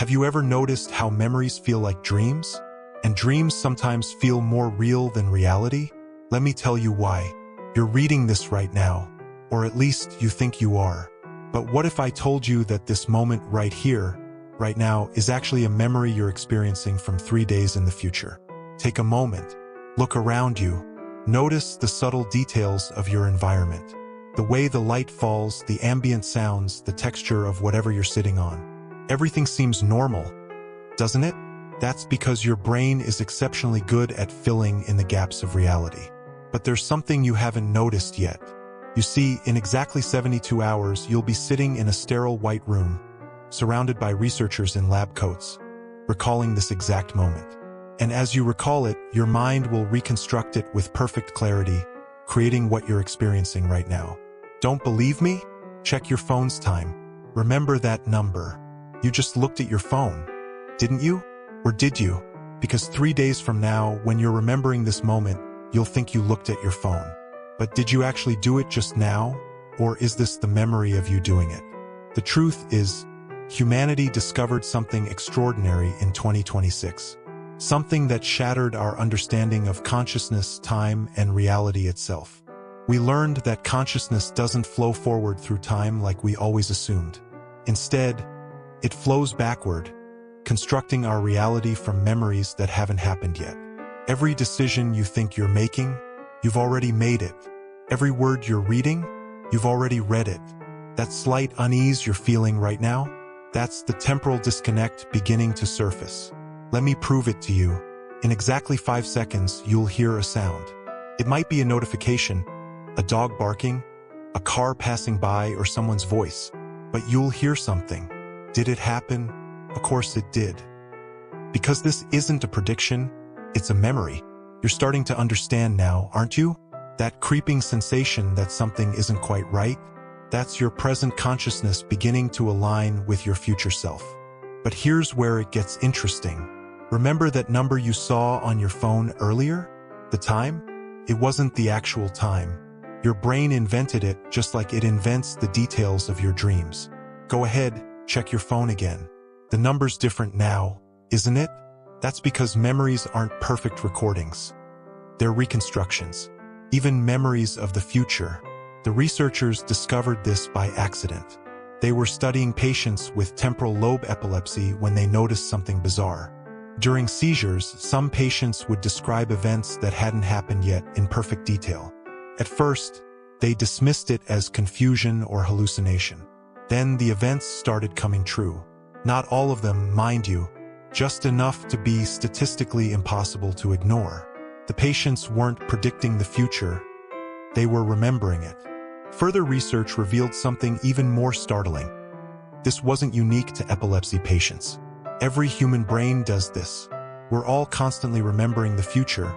Have you ever noticed how memories feel like dreams? And dreams sometimes feel more real than reality? Let me tell you why. You're reading this right now, or at least you think you are. But what if I told you that this moment right here, right now, is actually a memory you're experiencing from 3 days in the future? Take a moment. Look around you. Notice the subtle details of your environment. The way the light falls, the ambient sounds, the texture of whatever you're sitting on. Everything seems normal, doesn't it? That's because your brain is exceptionally good at filling in the gaps of reality. But there's something you haven't noticed yet. You see, in exactly 72 hours, you'll be sitting in a sterile white room, surrounded by researchers in lab coats, recalling this exact moment. And as you recall it, your mind will reconstruct it with perfect clarity, creating what you're experiencing right now. Don't believe me? Check your phone's time. Remember that number. You just looked at your phone, didn't you? Or did you? Because 3 days from now, when you're remembering this moment, you'll think you looked at your phone. But did you actually do it just now? Or is this the memory of you doing it? The truth is, humanity discovered something extraordinary in 2026. Something that shattered our understanding of consciousness, time, and reality itself. We learned that consciousness doesn't flow forward through time like we always assumed. Instead, it flows backward, constructing our reality from memories that haven't happened yet. Every decision you think you're making, you've already made it. Every word you're reading, you've already read it. That slight unease you're feeling right now, that's the temporal disconnect beginning to surface. Let me prove it to you. In exactly 5 seconds, you'll hear a sound. It might be a notification, a dog barking, a car passing by, or someone's voice. But you'll hear something. Did it happen? Of course it did. Because this isn't a prediction, it's a memory. You're starting to understand now, aren't you? That creeping sensation that something isn't quite right, that's your present consciousness beginning to align with your future self. But here's where it gets interesting. Remember that number you saw on your phone earlier? The time? It wasn't the actual time. Your brain invented it just like it invents the details of your dreams. Go ahead, check your phone again. The number's different now, isn't it? That's because memories aren't perfect recordings. They're reconstructions. Even memories of the future. The researchers discovered this by accident. They were studying patients with temporal lobe epilepsy when they noticed something bizarre. During seizures, some patients would describe events that hadn't happened yet in perfect detail. At first, they dismissed it as confusion or hallucination. Then the events started coming true. Not all of them, mind you, just enough to be statistically impossible to ignore. The patients weren't predicting the future, they were remembering it. Further research revealed something even more startling. This wasn't unique to epilepsy patients. Every human brain does this. We're all constantly remembering the future,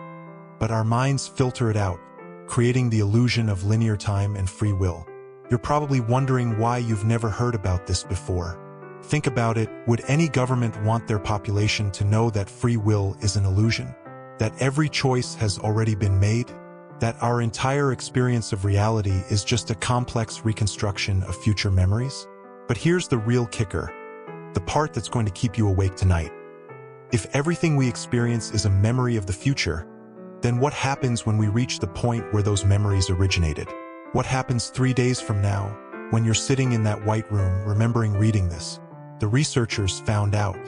but our minds filter it out, creating the illusion of linear time and free will. You're probably wondering why you've never heard about this before. Think about it, would any government want their population to know that free will is an illusion? That every choice has already been made? That our entire experience of reality is just a complex reconstruction of future memories? But here's the real kicker, the part that's going to keep you awake tonight. If everything we experience is a memory of the future, then what happens when we reach the point where those memories originated? What happens 3 days from now, when you're sitting in that white room remembering reading this? The researchers found out.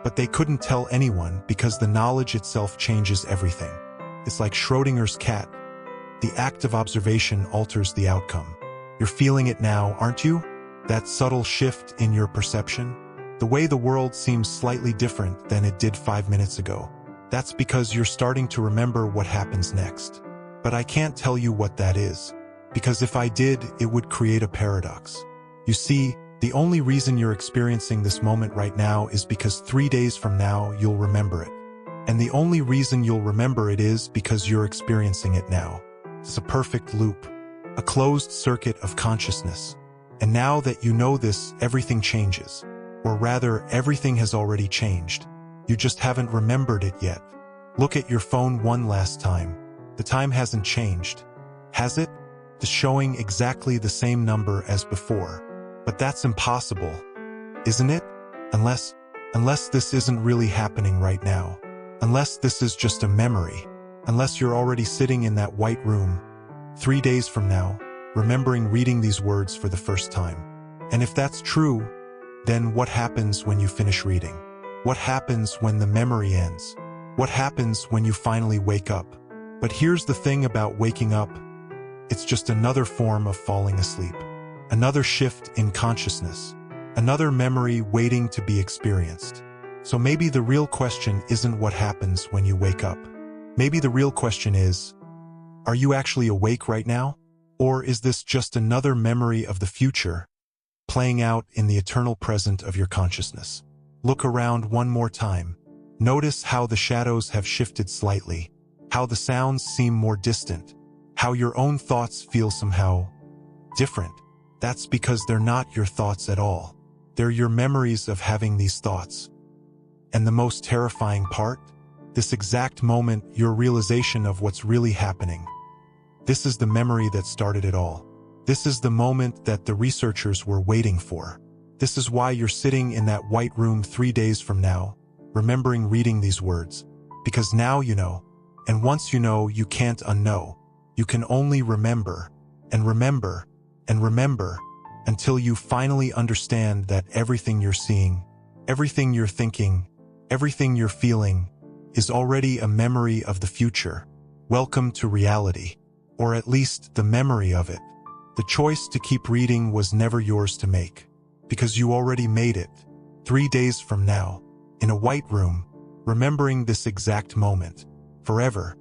But they couldn't tell anyone because the knowledge itself changes everything. It's like Schrödinger's cat. The act of observation alters the outcome. You're feeling it now, aren't you? That subtle shift in your perception? The way the world seems slightly different than it did 5 minutes ago. That's because you're starting to remember what happens next. But I can't tell you what that is. Because if I did, it would create a paradox. You see, the only reason you're experiencing this moment right now is because 3 days from now you'll remember it. And the only reason you'll remember it is because you're experiencing it now. It's a perfect loop, a closed circuit of consciousness. And now that you know this, everything changes. Or rather, everything has already changed. You just haven't remembered it yet. Look at your phone one last time. The time hasn't changed. Has it? It's showing exactly the same number as before. But that's impossible, isn't it? Unless Unless this isn't really happening right now. Unless this is just a memory. Unless you're already sitting in that white room 3 days from now, remembering reading these words for the first time. And if that's true, then what happens when you finish reading? What happens when the memory ends? What happens when you finally wake up? But here's the thing about waking up. It's just another form of falling asleep. Another shift in consciousness. Another memory waiting to be experienced. So maybe the real question isn't what happens when you wake up. Maybe the real question is, are you actually awake right now? Or is this just another memory of the future, playing out in the eternal present of your consciousness? Look around one more time. Notice how the shadows have shifted slightly, how the sounds seem more distant, how your own thoughts feel somehow different. That's because they're not your thoughts at all. They're your memories of having these thoughts. And the most terrifying part? This exact moment, your realization of what's really happening. This is the memory that started it all. This is the moment that the researchers were waiting for. This is why you're sitting in that white room 3 days from now, remembering reading these words. Because now you know. And once you know, you can't unknow. You can only remember, and remember, and remember, until you finally understand that everything you're seeing, everything you're thinking, everything you're feeling, is already a memory of the future. Welcome to reality. Or at least the memory of it. The choice to keep reading was never yours to make. Because you already made it. 3 days from now, in a white room, remembering this exact moment. Forever.